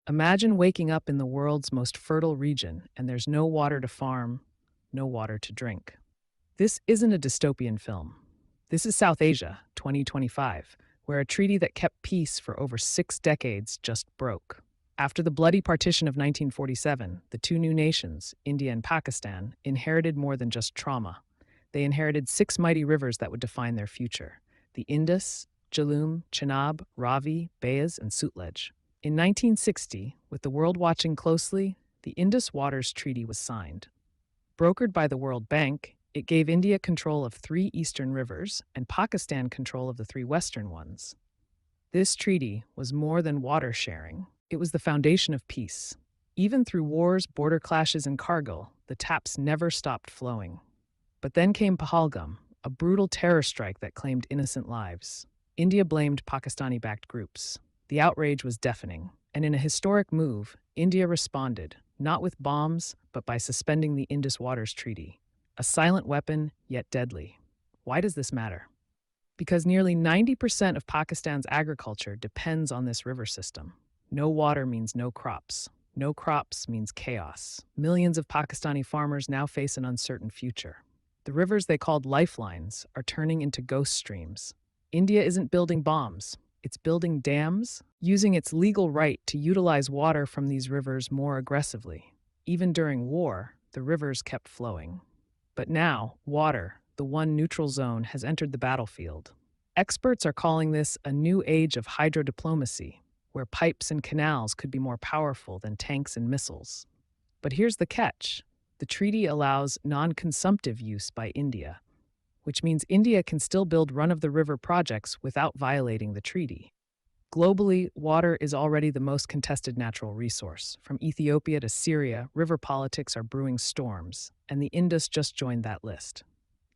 Imagine waking up in the world's most fertile region and there's no water to farm, no water to drink. This isn't a dystopian film. This is South Asia, 2025, where a treaty that kept peace for over 6 decades just broke. After the bloody partition of 1947, the two new nations, India and Pakistan, inherited more than just trauma. They inherited six mighty rivers that would define their future: the Indus, Jhelum, Chenab, Ravi, Beas, and Sutlej. In 1960, with the world watching closely, the Indus Waters Treaty was signed. Brokered by the World Bank, it gave India control of three eastern rivers and Pakistan control of the three western ones. This treaty was more than water sharing. It was the foundation of peace. Even through wars, border clashes, and Kargil, the taps never stopped flowing. But then came Pahalgam, a brutal terror strike that claimed innocent lives. India blamed Pakistani-backed groups. The outrage was deafening, and in a historic move, India responded, not with bombs, but by suspending the Indus Waters Treaty. A silent weapon, yet deadly. Why does this matter? Because nearly 90% of Pakistan's agriculture depends on this river system. No water means no crops. No crops means chaos. Millions of Pakistani farmers now face an uncertain future. The rivers they called lifelines are turning into ghost streams. India isn't building bombs. It's building dams, using its legal right to utilize water from these rivers more aggressively. Even during war, the rivers kept flowing. But now, water, the one neutral zone, has entered the battlefield. Experts are calling this a new age of hydrodiplomacy, where pipes and canals could be more powerful than tanks and missiles. But here's the catch. The treaty allows non-consumptive use by India, which means India can still build run-of-the-river projects without violating the treaty. Globally, water is already the most contested natural resource. From Ethiopia to Syria, river politics are brewing storms, and the Indus just joined that list.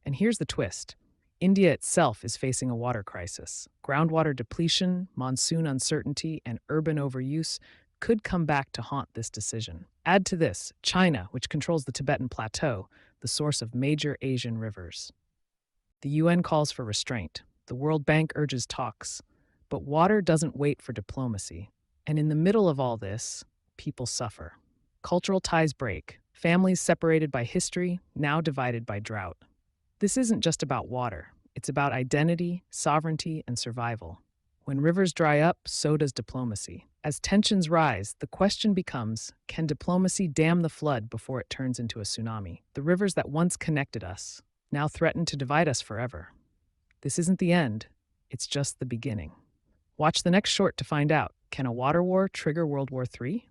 And here's the twist. India itself is facing a water crisis. Groundwater depletion, monsoon uncertainty, and urban overuse could come back to haunt this decision. Add to this China, which controls the Tibetan Plateau, the source of major Asian rivers. The UN calls for restraint. The World Bank urges talks. But water doesn't wait for diplomacy. And in the middle of all this, people suffer. Cultural ties break. Families separated by history, now divided by drought. This isn't just about water. It's about identity, sovereignty, and survival. When rivers dry up, so does diplomacy. As tensions rise, the question becomes, can diplomacy dam the flood before it turns into a tsunami? The rivers that once connected us now threaten to divide us forever. This isn't the end. It's just the beginning. Watch the next short to find out, can a water war trigger World War III?